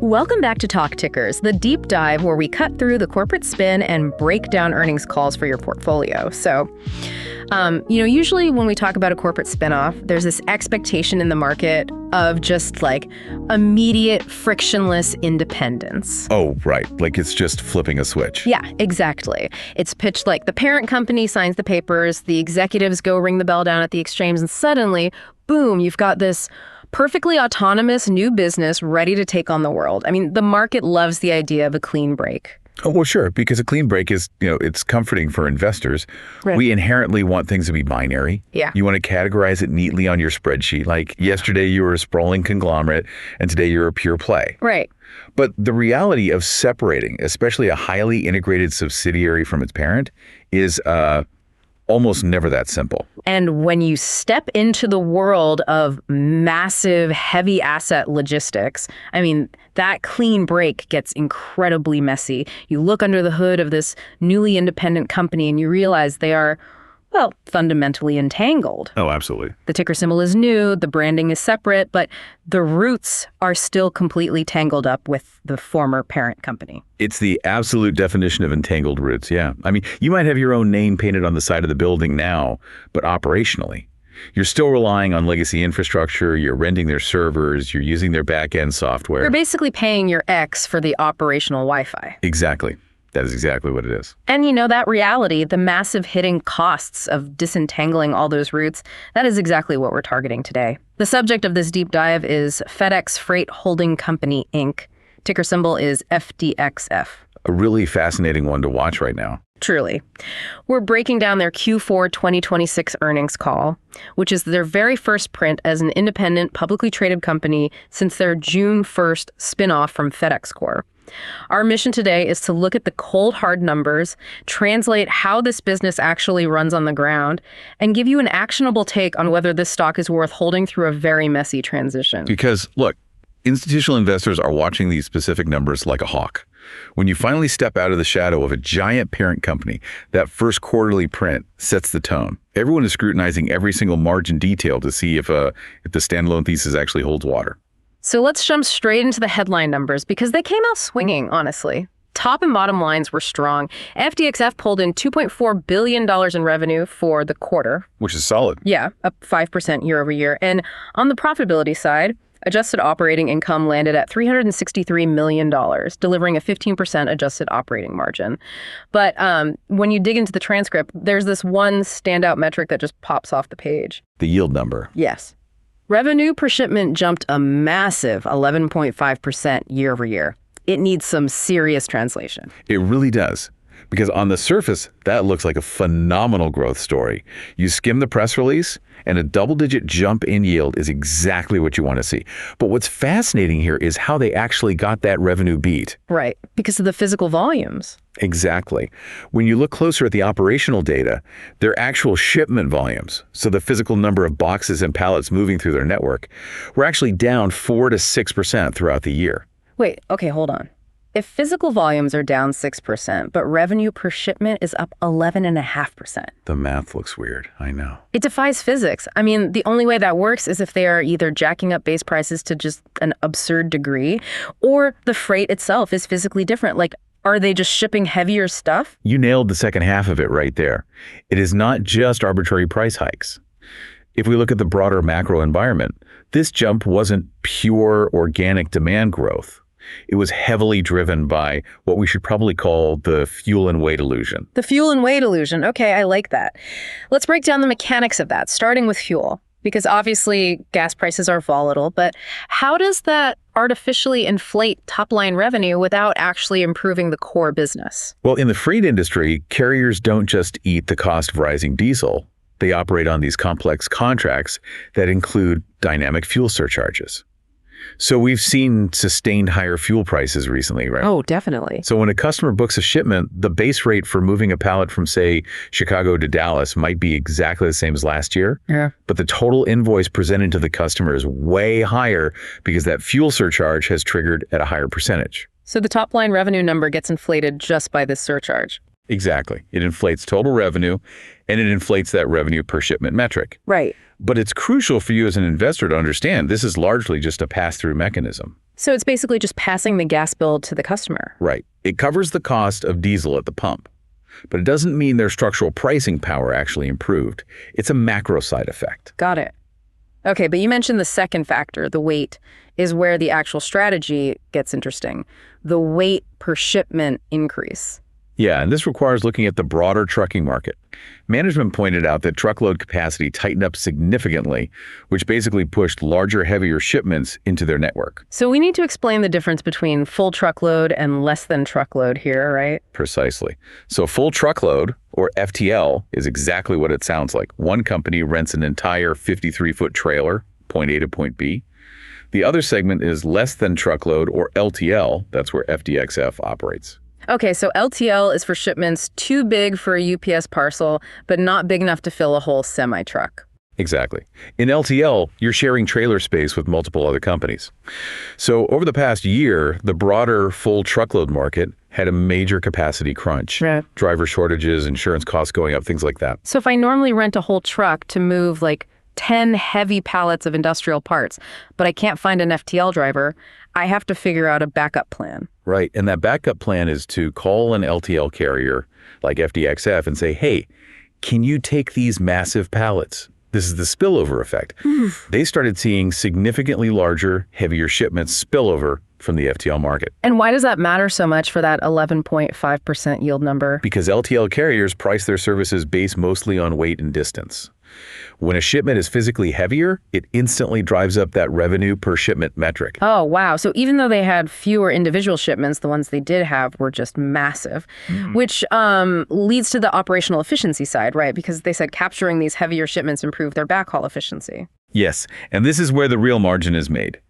Welcome back to Talk Tickers, the deep dive where we cut through the corporate spin and break down earnings calls for your portfolio. So, usually when we talk about a corporate spinoff, there's this expectation in the market of just like immediate frictionless independence. Oh, right. Like it's just flipping a switch. Yeah, exactly. It's pitched like the parent company signs the papers, the executives go ring the bell down at the exchange, and suddenly, boom, you've got this perfectly autonomous new business ready to take on the world. I mean, the market loves the idea of a clean break. Oh, well, sure, because a clean break is, it's comforting for investors. Right. We inherently want things to be binary. Yeah. You want to categorize it neatly on your spreadsheet. Like yesterday you were a sprawling conglomerate and today you're a pure play. Right. But the reality of separating, especially a highly integrated subsidiary from its parent, is almost never that simple. And when you step into the world of massive, heavy asset logistics, I mean, that clean break gets incredibly messy. You look under the hood of this newly independent company and you realize they are, well, fundamentally entangled. Oh, absolutely. The ticker symbol is new, the branding is separate, but the roots are still completely tangled up with the former parent company. It's the absolute definition of entangled roots, yeah. I mean, you might have your own name painted on the side of the building now, but operationally, you're still relying on legacy infrastructure, you're renting their servers, you're using their back-end software. You're basically paying your ex for the operational Wi-Fi. Exactly. That is exactly what it is. And that reality, the massive hidden costs of disentangling all those roots, that is exactly what we're targeting today. The subject of this deep dive is FedEx Freight Holding Company, Inc. Ticker symbol is FDXF. A really fascinating one to watch right now. Truly. We're breaking down their Q4 2026 earnings call, which is their very first print as an independent, publicly traded company since their June 1st spinoff from FedEx Corp. Our mission today is to look at the cold, hard numbers, translate how this business actually runs on the ground, and give you an actionable take on whether this stock is worth holding through a very messy transition. Because, look, institutional investors are watching these specific numbers like a hawk. When you finally step out of the shadow of a giant parent company, that first quarterly print sets the tone. Everyone is scrutinizing every single margin detail to see if the standalone thesis actually holds water. So let's jump straight into the headline numbers because they came out swinging, honestly. Top and bottom lines were strong. FDXF pulled in $2.4 billion in revenue for the quarter. Which is solid. Yeah, up 5% year over year. And on the profitability side, adjusted operating income landed at $363 million, delivering a 15% adjusted operating margin. But when you dig into the transcript, there's this one standout metric that just pops off the page. The yield number. Yes. Revenue per shipment jumped a massive 11.5% year over year. It needs some serious translation. It really does. Because on the surface, that looks like a phenomenal growth story. You skim the press release, and a double-digit jump in yield is exactly what you want to see. But what's fascinating here is how they actually got that revenue beat. Right, because of the physical volumes. Exactly. When you look closer at the operational data, their actual shipment volumes, so the physical number of boxes and pallets moving through their network, were actually down 4 to 6% throughout the year. Wait, okay, hold on. If physical volumes are down 6%, but revenue per shipment is up 11.5%. The math looks weird, I know. It defies physics. I mean, the only way that works is if they are either jacking up base prices to just an absurd degree, or the freight itself is physically different. Like, are they just shipping heavier stuff? You nailed the second half of it right there. It is not just arbitrary price hikes. If we look at the broader macro environment, this jump wasn't pure organic demand growth. It was heavily driven by what we should probably call the fuel and weight illusion. The fuel and weight illusion. Okay, I like that. Let's break down the mechanics of that, starting with fuel. Because obviously gas prices are volatile, but how does that artificially inflate top-line revenue without actually improving the core business? Well, in the freight industry, carriers don't just eat the cost of rising diesel. They operate on these complex contracts that include dynamic fuel surcharges. So we've seen sustained higher fuel prices recently, right? Oh, definitely. So when a customer books a shipment, the base rate for moving a pallet from, say, Chicago to Dallas might be exactly the same as last year. Yeah. But the total invoice presented to the customer is way higher because that fuel surcharge has triggered at a higher percentage. So the top line revenue number gets inflated just by this surcharge. Exactly. It inflates total revenue, and it inflates that revenue per shipment metric. Right. But it's crucial for you as an investor to understand this is largely just a pass-through mechanism. So it's basically just passing the gas bill to the customer. Right. It covers the cost of diesel at the pump. But it doesn't mean their structural pricing power actually improved. It's a macro side effect. Got it. Okay, but you mentioned the second factor, the weight, is where the actual strategy gets interesting. The weight per shipment increase. Yeah, and this requires looking at the broader trucking market. Management pointed out that truckload capacity tightened up significantly, which basically pushed larger, heavier shipments into their network. So we need to explain the difference between full truckload and less than truckload here, right? Precisely. So full truckload, or FTL, is exactly what it sounds like. One company rents an entire 53-foot trailer, point A to point B. The other segment is less than truckload, or LTL. That's where FDXF operates. Okay, so LTL is for shipments too big for a UPS parcel, but not big enough to fill a whole semi-truck. Exactly. In LTL, you're sharing trailer space with multiple other companies. So over the past year, the broader full truckload market had a major capacity crunch. Right. Driver shortages, insurance costs going up, things like that. So if I normally rent a whole truck to move like 10 heavy pallets of industrial parts, but I can't find an FTL driver, I have to figure out a backup plan. Right. And that backup plan is to call an LTL carrier like FDXF and say, hey, can you take these massive pallets? This is the spillover effect. They started seeing significantly larger, heavier shipments spillover from the FTL market. And why does that matter so much for that 11.5% yield number? Because LTL carriers price their services based mostly on weight and distance. When a shipment is physically heavier, it instantly drives up that revenue per shipment metric. Oh, wow. So even though they had fewer individual shipments, the ones they did have were just massive, which leads to the operational efficiency side, right? Because they said capturing these heavier shipments improved their backhaul efficiency. Yes, and this is where the real margin is made.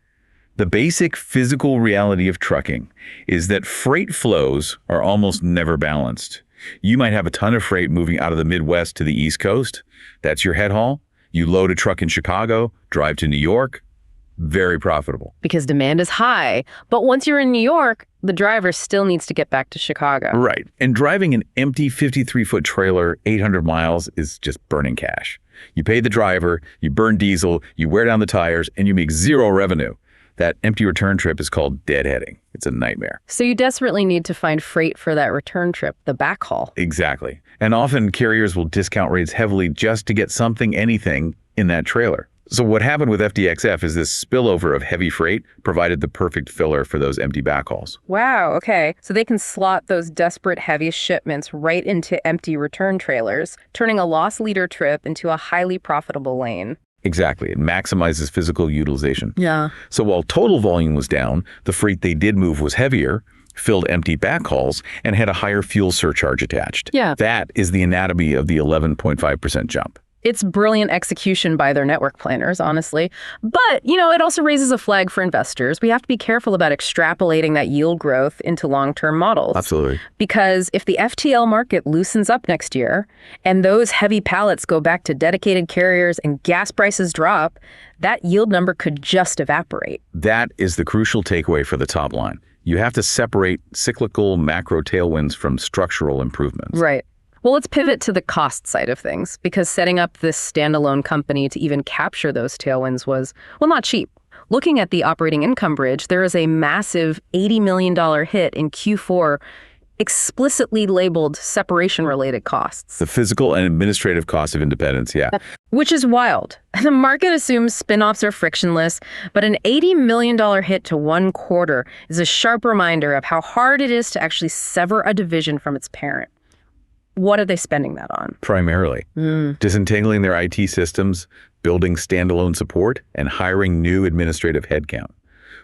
The basic physical reality of trucking is that freight flows are almost never balanced. You might have a ton of freight moving out of the Midwest to the East Coast. That's your head haul. You load a truck in Chicago, drive to New York. Very profitable. Because demand is high. But once you're in New York, the driver still needs to get back to Chicago. Right. And driving an empty 53-foot trailer 800 miles is just burning cash. You pay the driver, you burn diesel, you wear down the tires, and you make zero revenue. That empty return trip is called deadheading. It's a nightmare. So you desperately need to find freight for that return trip, the backhaul. Exactly. And often carriers will discount rates heavily just to get something, anything in that trailer. So what happened with FDXF is this spillover of heavy freight provided the perfect filler for those empty backhauls. Wow, okay. So they can slot those desperate heavy shipments right into empty return trailers, turning a loss leader trip into a highly profitable lane. Exactly. It maximizes physical utilization. Yeah. So while total volume was down, the freight they did move was heavier, filled empty backhauls, and had a higher fuel surcharge attached. Yeah. That is the anatomy of the 11.5% jump. It's brilliant execution by their network planners, honestly. But, it also raises a flag for investors. We have to be careful about extrapolating that yield growth into long-term models. Absolutely. Because if the FTL market loosens up next year and those heavy pallets go back to dedicated carriers and gas prices drop, that yield number could just evaporate. That is the crucial takeaway for the top line. You have to separate cyclical macro tailwinds from structural improvements. Right. Well, let's pivot to the cost side of things, because setting up this standalone company to even capture those tailwinds was, not cheap. Looking at the operating income bridge, there is a massive $80 million hit in Q4 explicitly labeled separation-related costs. The physical and administrative cost of independence, yeah. Which is wild. The market assumes spin-offs are frictionless, but an $80 million hit to one quarter is a sharp reminder of how hard it is to actually sever a division from its parent. What are they spending that on? Primarily. Disentangling their IT systems, building standalone support, and hiring new administrative headcount.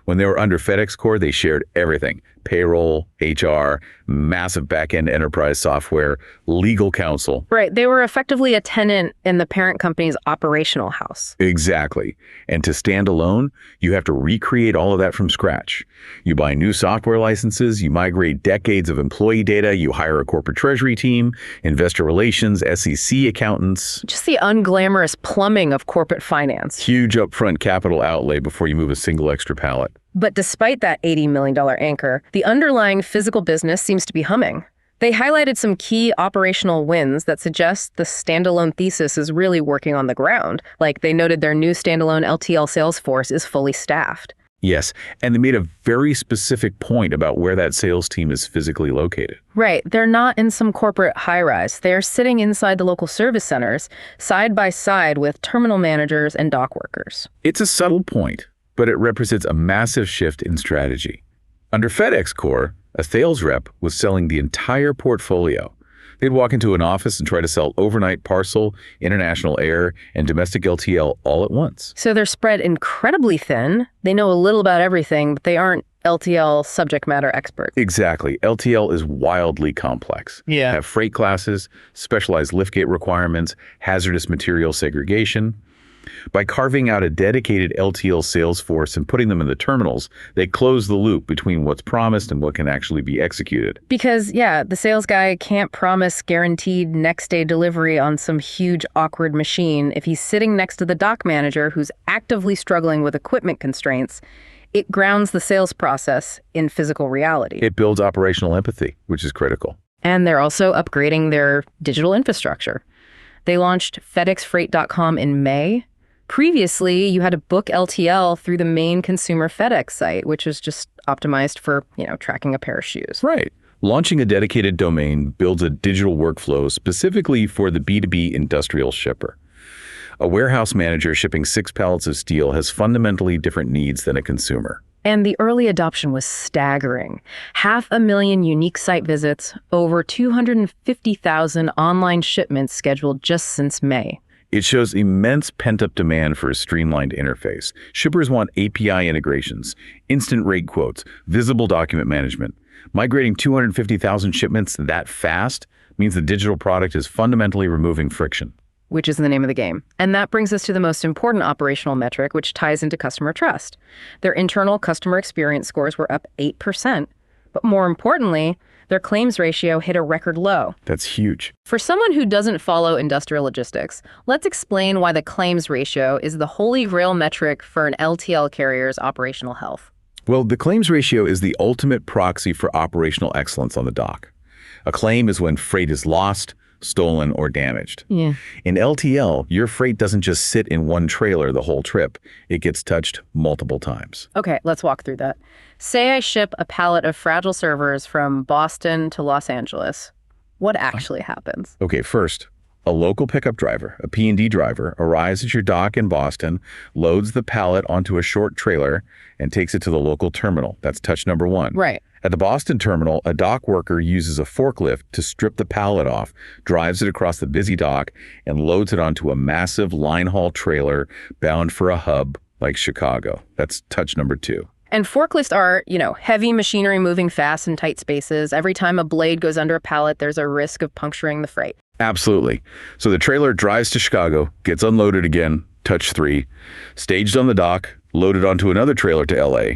When they were under FedEx Corp, they shared everything. Payroll, HR, massive back-end enterprise software, legal counsel. Right. They were effectively a tenant in the parent company's operational house. Exactly. And to stand alone, you have to recreate all of that from scratch. You buy new software licenses, you migrate decades of employee data, you hire a corporate treasury team, investor relations, SEC accountants. Just the unglamorous plumbing of corporate finance. Huge upfront capital outlay before you move a single extra pallet. But despite that $80 million anchor, the underlying physical business seems to be humming. They highlighted some key operational wins that suggest the standalone thesis is really working on the ground. Like they noted their new standalone LTL sales force is fully staffed. Yes, and they made a very specific point about where that sales team is physically located. Right. They're not in some corporate high-rise. They're sitting inside the local service centers, side by side with terminal managers and dock workers. It's a subtle point, but it represents a massive shift in strategy. Under FedEx Core, a sales rep was selling the entire portfolio. They'd walk into an office and try to sell overnight parcel, international air, and domestic LTL all at once. So they're spread incredibly thin. They know a little about everything, but they aren't LTL subject matter experts. Exactly. LTL is wildly complex. Yeah. Have freight classes, specialized liftgate requirements, hazardous material segregation. By carving out a dedicated LTL sales force and putting them in the terminals, they close the loop between what's promised and what can actually be executed. Because, yeah, the sales guy can't promise guaranteed next-day delivery on some huge, awkward machine if he's sitting next to the dock manager who's actively struggling with equipment constraints. It grounds the sales process in physical reality. It builds operational empathy, which is critical. And they're also upgrading their digital infrastructure. They launched FedExFreight.com in May. Previously, you had to book LTL through the main consumer FedEx site, which was just optimized for, tracking a pair of shoes. Right. Launching a dedicated domain builds a digital workflow specifically for the B2B industrial shipper. A warehouse manager shipping 6 pallets of steel has fundamentally different needs than a consumer. And the early adoption was staggering. 500,000 unique site visits, over 250,000 online shipments scheduled just since May. It shows immense pent-up demand for a streamlined interface. Shippers want API integrations, instant rate quotes, visible document management. Migrating 250,000 shipments that fast means the digital product is fundamentally removing friction. Which is the name of the game. And that brings us to the most important operational metric, which ties into customer trust. Their internal customer experience scores were up 8%. But more importantly, their claims ratio hit a record low. That's huge. For someone who doesn't follow industrial logistics, let's explain why the claims ratio is the holy grail metric for an LTL carrier's operational health. Well, the claims ratio is the ultimate proxy for operational excellence on the dock. A claim is when freight is lost, stolen, or damaged. Yeah. In LTL, your freight doesn't just sit in one trailer the whole trip. It gets touched multiple times. Okay, let's walk through that. Say I ship a pallet of fragile servers from Boston to Los Angeles. What actually happens? Okay, first, a local pickup driver, a P&D driver, arrives at your dock in Boston, loads the pallet onto a short trailer, and takes it to the local terminal. That's touch number 1. Right. At the Boston terminal, a dock worker uses a forklift to strip the pallet off, drives it across the busy dock, and loads it onto a massive line haul trailer bound for a hub like Chicago. That's touch number 2. And forklifts are, heavy machinery moving fast in tight spaces. Every time a blade goes under a pallet, there's a risk of puncturing the freight. Absolutely. So the trailer drives to Chicago, gets unloaded again, touch 3, staged on the dock, loaded onto another trailer to LA,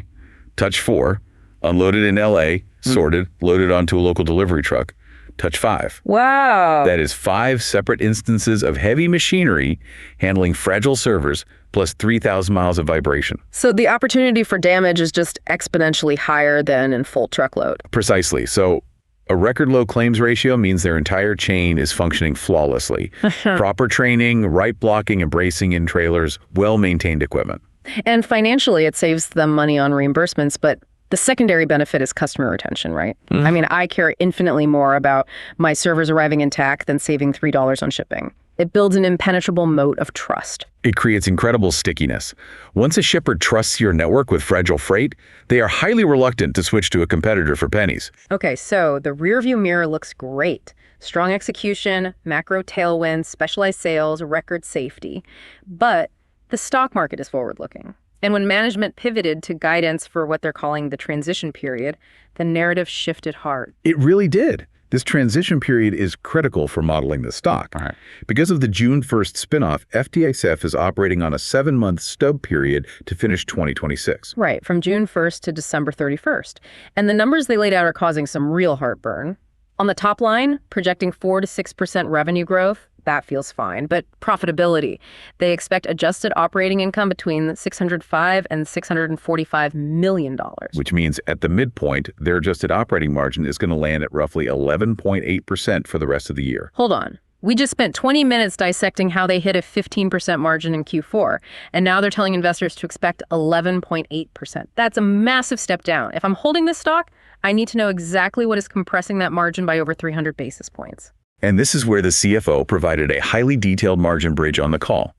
touch 4, unloaded in LA, sorted, loaded onto a local delivery truck, touch 5. Wow. That is 5 separate instances of heavy machinery handling fragile servers plus 3,000 miles of vibration. So the opportunity for damage is just exponentially higher than in full truckload. Precisely. So a record low claims ratio means their entire chain is functioning flawlessly. Proper training, right blocking and bracing in trailers, well-maintained equipment. And financially, it saves them money on reimbursements, but the secondary benefit is customer retention, right? I mean, I care infinitely more about my servers arriving intact than saving $3 on shipping. It builds an impenetrable moat of trust. It creates incredible stickiness. Once a shipper trusts your network with fragile freight, they are highly reluctant to switch to a competitor for pennies. Okay, so the rearview mirror looks great. Strong execution, macro tailwinds, specialized sales, record safety. But the stock market is forward-looking. And when management pivoted to guidance for what they're calling the transition period, the narrative shifted hard. It really did. This transition period is critical for modeling the stock. Right. Because of the June 1st spinoff, FDXF is operating on a 7-month stub period to finish 2026. Right, from June 1st to December 31st. And the numbers they laid out are causing some real heartburn. On the top line, projecting 4 to 6% revenue growth, That feels fine. But profitability, they expect adjusted operating income between $605 and $645 million. Which means at the midpoint, their adjusted operating margin is going to land at roughly 11.8% for the rest of the year. Hold on. We just spent 20 minutes dissecting how they hit a 15% margin in Q4, and now they're telling investors to expect 11.8%. That's a massive step down. If I'm holding this stock, I need to know exactly what is compressing that margin by over 300 basis points. And this is where the CFO provided a highly detailed margin bridge on the call.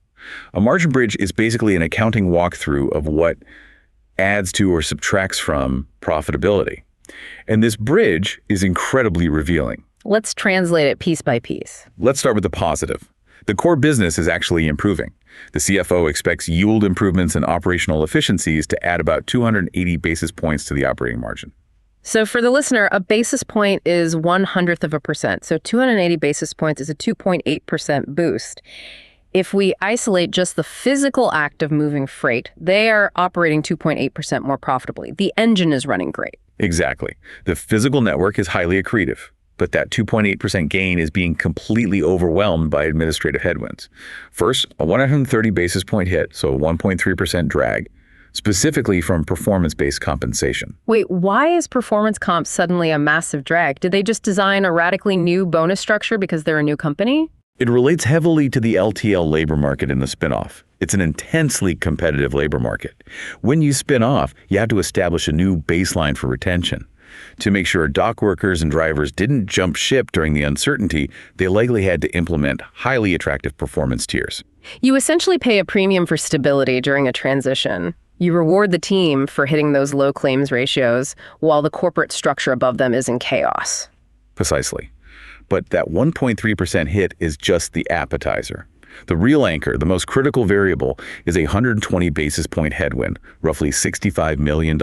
A margin bridge is basically an accounting walkthrough of what adds to or subtracts from profitability. And this bridge is incredibly revealing. Let's translate it piece by piece. Let's start with the positive. The core business is actually improving. The CFO expects yield improvements and operational efficiencies to add about 280 basis points to the operating margin. So for the listener, a basis point is 0.01%. So 280 basis points is a 2.8% boost. If we isolate just the physical act of moving freight, they are operating 2.8% more profitably. The engine is running great. Exactly. The physical network is highly accretive, but that 2.8% gain is being completely overwhelmed by administrative headwinds. First, a 130 basis point hit, so a 1.3% drag, specifically from performance-based compensation. Wait, why is performance comp suddenly a massive drag? Did they just design a radically new bonus structure because they're a new company? It relates heavily to the LTL labor market in the spinoff. It's an intensely competitive labor market. When you spin off, you have to establish a new baseline for retention. To make sure dock workers and drivers didn't jump ship during the uncertainty, they likely had to implement highly attractive performance tiers. You essentially pay a premium for stability during a transition. You reward the team for hitting those low claims ratios while the corporate structure above them is in chaos. Precisely. But that 1.3% hit is just the appetizer. The real anchor, the most critical variable, is a 120 basis point headwind, roughly $65 million,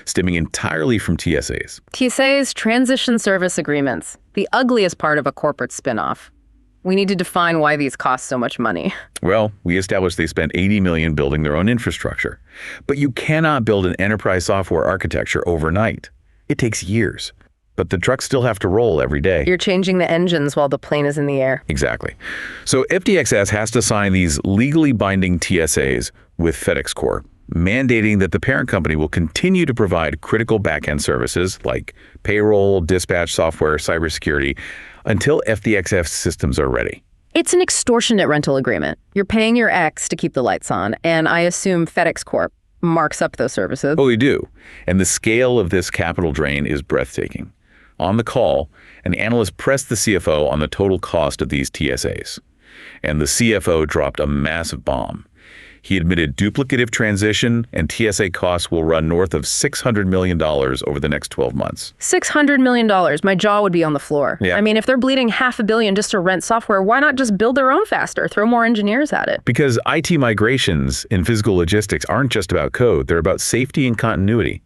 stemming entirely from TSAs. TSAs, transition service agreements, the ugliest part of a corporate spinoff. We need to define why these cost so much money. Well, we established they spent $80 million building their own infrastructure. But you cannot build an enterprise software architecture overnight. It takes years. But the trucks still have to roll every day. You're changing the engines while the plane is in the air. Exactly. So FDXS has to sign these legally binding TSAs with FedEx Corp, mandating that the parent company will continue to provide critical back-end services like payroll, dispatch software, cybersecurity, until FDXF systems are ready. It's an extortionate rental agreement. You're paying your ex to keep the lights on, and I assume FedEx Corp marks up those services. Oh, they do. And the scale of this capital drain is breathtaking. On the call, an analyst pressed the CFO on the total cost of these TSAs. And the CFO dropped a massive bomb. He admitted duplicative transition and TSA costs will run north of $600 million over the next 12 months. $600 million. My jaw would be on the floor. Yeah. I mean, if they're bleeding $500 million just to rent software, why not just build their own faster, throw more engineers at it? Because IT migrations in physical logistics aren't just about code. They're about safety and continuity.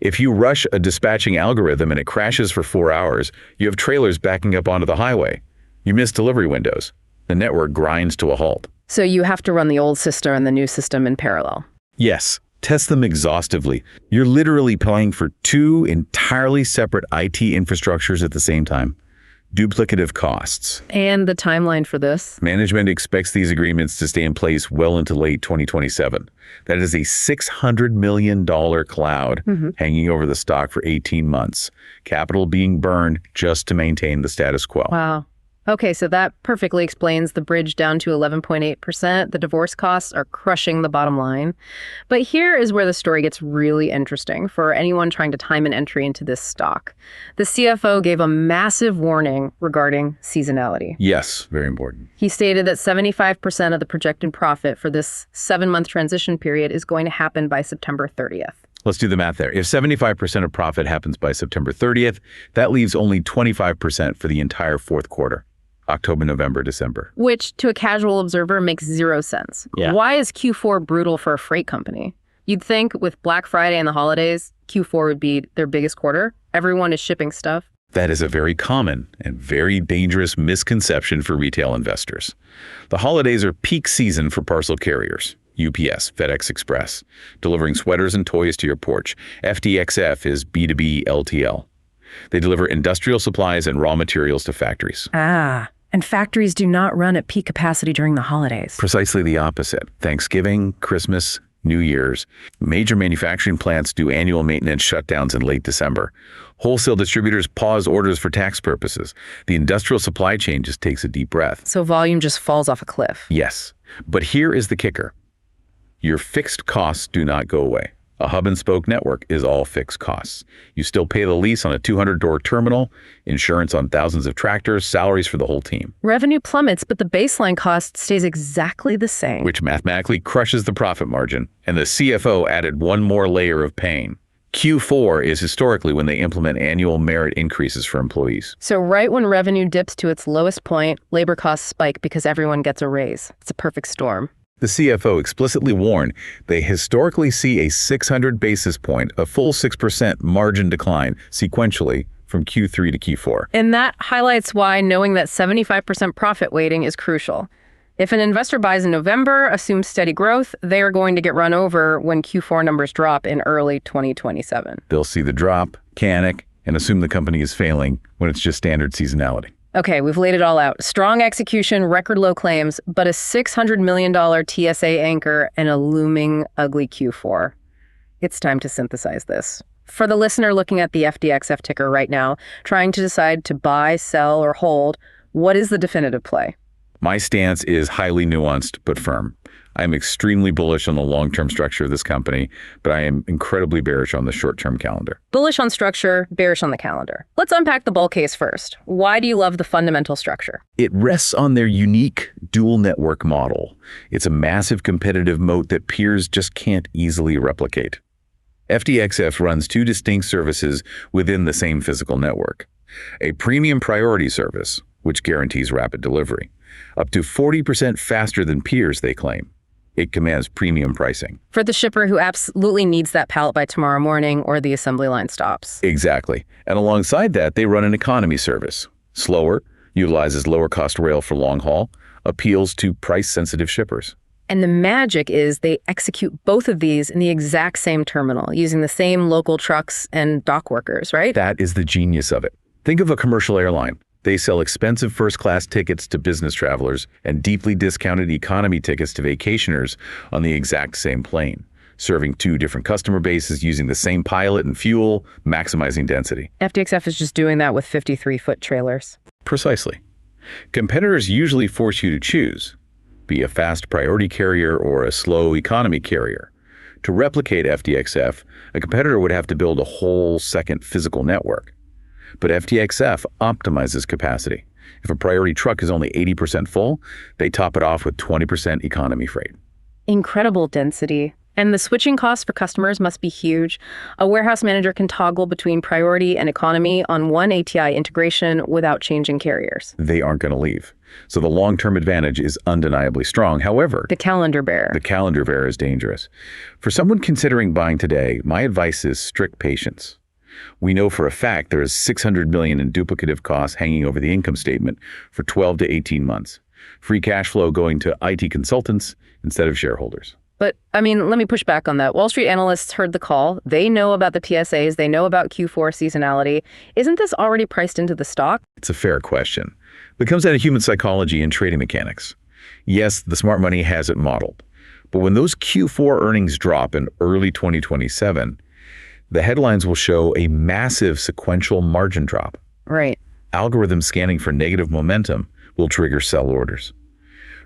If you rush a dispatching algorithm and it crashes for 4 hours, you have trailers backing up onto the highway. You miss delivery windows. The network grinds to a halt. So you have to run the old system and the new system in parallel. Yes, test them exhaustively. You're literally paying for two entirely separate IT infrastructures at the same time. Duplicative costs. And the timeline for this? Management expects these agreements to stay in place well into late 2027. That is a $600 million cloud hanging over the stock for 18 months. Capital being burned just to maintain the status quo. Wow. Okay, so that perfectly explains the bridge down to 11.8%. The divorce costs are crushing the bottom line. But here is where the story gets really interesting for anyone trying to time an entry into this stock. The CFO gave a massive warning regarding seasonality. Yes, very important. He stated that 75% of the projected profit for this 7-month transition period is going to happen by September 30th. Let's do the math there. If 75% of profit happens by September 30th, that leaves only 25% for the entire fourth quarter. October, November, December. Which, to a casual observer, makes zero sense. Yeah. Why is Q4 brutal for a freight company? You'd think with Black Friday and the holidays, Q4 would be their biggest quarter. Everyone is shipping stuff. That is a very common and very dangerous misconception for retail investors. The holidays are peak season for parcel carriers. UPS, FedEx Express, delivering sweaters and toys to your porch. FDXF is B2B LTL. They deliver industrial supplies and raw materials to factories. Ah, And factories do not run at peak capacity during the holidays. Precisely the opposite. Thanksgiving, Christmas, New Year's. Major manufacturing plants do annual maintenance shutdowns in late December. Wholesale distributors pause orders for tax purposes. The industrial supply chain just takes a deep breath. So volume just falls off a cliff. Yes, but here is the kicker. Your fixed costs do not go away. A hub-and-spoke network is all fixed costs. You still pay the lease on a 200-door terminal, insurance on thousands of tractors, salaries for the whole team. Revenue plummets, but the baseline cost stays exactly the same. Which mathematically crushes the profit margin, and the CFO added one more layer of pain. Q4 is historically when they implement annual merit increases for employees. So right when revenue dips to its lowest point, labor costs spike because everyone gets a raise. It's a perfect storm. The CFO explicitly warned they historically see a 600 basis point, a full 6% margin decline sequentially from Q3 to Q4. And that highlights why knowing that 75% profit weighting is crucial. If an investor buys in November, assumes steady growth, they are going to get run over when Q4 numbers drop in early 2027. They'll see the drop, panic, and assume the company is failing when it's just standard seasonality. Okay, we've laid it all out. Strong execution, record low claims, but a $600 million TSA anchor and a looming ugly Q4. It's time to synthesize this. For the listener looking at the FDXF ticker right now, trying to decide to buy, sell, or hold, what is the definitive play? My stance is highly nuanced but firm. I am extremely bullish on the long-term structure of this company, but I am incredibly bearish on the short-term calendar. Bullish on structure, bearish on the calendar. Let's unpack the bull case first. Why do you love the fundamental structure? It rests on their unique dual network model. It's a massive competitive moat that peers just can't easily replicate. FDXF runs two distinct services within the same physical network. A premium priority service, which guarantees rapid delivery, up to 40% faster than peers, they claim. It commands premium pricing. For the shipper who absolutely needs that pallet by tomorrow morning or the assembly line stops. Exactly. And alongside that, they run an economy service. Slower, utilizes lower cost rail for long haul, appeals to price-sensitive shippers. And the magic is they execute both of these in the exact same terminal, using the same local trucks and dock workers, right? That is the genius of it. Think of a commercial airline. They sell expensive first-class tickets to business travelers and deeply discounted economy tickets to vacationers on the exact same plane, serving two different customer bases using the same pilot and fuel, maximizing density. FDXF is just doing that with 53-foot trailers. Precisely. Competitors usually force you to choose, be a fast priority carrier or a slow economy carrier. To replicate FDXF, a competitor would have to build a whole second physical network. But FDXF optimizes capacity. If a priority truck is only 80% full, they top it off with 20% economy freight. Incredible density. And the switching costs for customers must be huge. A warehouse manager can toggle between priority and economy on one ATI integration without changing carriers. They aren't going to leave. So the long-term advantage is undeniably strong. However, The calendar bearer is dangerous. For someone considering buying today, my advice is strict patience. We know for a fact there is $600 million in duplicative costs hanging over the income statement for 12 to 18 months. Free cash flow going to IT consultants instead of shareholders. But, let me push back on that. Wall Street analysts heard the call. They know about the PSAs. They know about Q4 seasonality. Isn't this already priced into the stock? It's a fair question. It comes out of human psychology and trading mechanics. Yes, the smart money has it modeled. But when those Q4 earnings drop in early 2027, the headlines will show a massive sequential margin drop. Right. Algorithms scanning for negative momentum will trigger sell orders.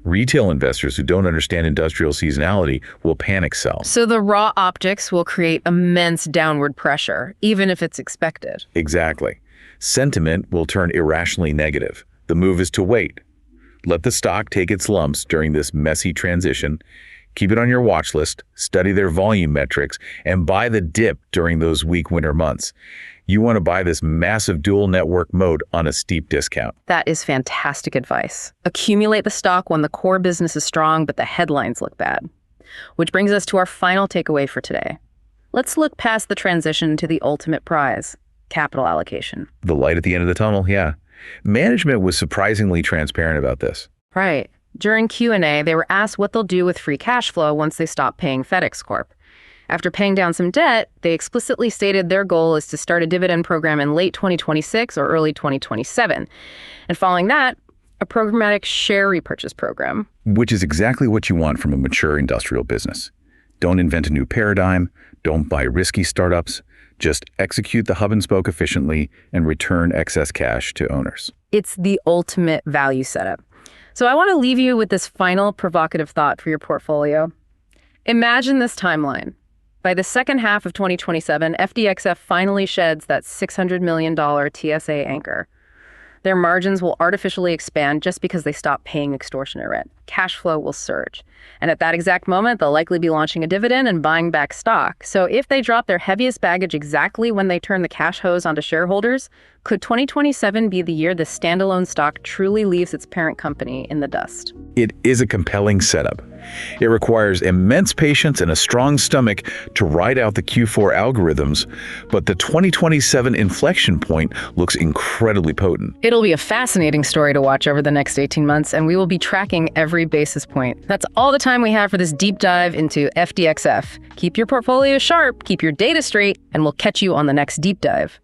Retail investors who don't understand industrial seasonality will panic sell. So the raw optics will create immense downward pressure, even if it's expected. Exactly. Sentiment will turn irrationally negative. The move is to wait. Let the stock take its lumps during this messy transition. Keep it on your watch list, study their volume metrics, and buy the dip during those weak winter months. You want to buy this massive dual network moat on a steep discount. That is fantastic advice. Accumulate the stock when the core business is strong, but the headlines look bad. Which brings us to our final takeaway for today. Let's look past the transition to the ultimate prize, capital allocation. The light at the end of the tunnel, yeah. Management was surprisingly transparent about this. Right. During Q&A, they were asked what they'll do with free cash flow once they stop paying FedEx Corp. After paying down some debt, they explicitly stated their goal is to start a dividend program in late 2026 or early 2027. And following that, A programmatic share repurchase program. Which is exactly what you want from a mature industrial business. Don't invent a new paradigm. Don't buy risky startups. Just execute the hub and spoke efficiently and return excess cash to owners. It's the ultimate value setup. So I want to leave you with this final provocative thought for your portfolio. Imagine this timeline. By the second half of 2027, FDXF finally sheds that $600 million TSA anchor. Their margins will artificially expand just because they stop paying extortionate rent. Cash flow will surge. And at that exact moment, they'll likely be launching a dividend and buying back stock. So if they drop their heaviest baggage exactly when they turn the cash hose onto shareholders, could 2027 be the year the standalone stock truly leaves its parent company in the dust? It is a compelling setup. It requires immense patience and a strong stomach to ride out the Q4 algorithms, but the 2027 inflection point looks incredibly potent. It'll be a fascinating story to watch over the next 18 months, and we will be tracking every basis point. That's all the time we have for this deep dive into FDXF. Keep your portfolio sharp, keep your data straight, and we'll catch you on the next deep dive.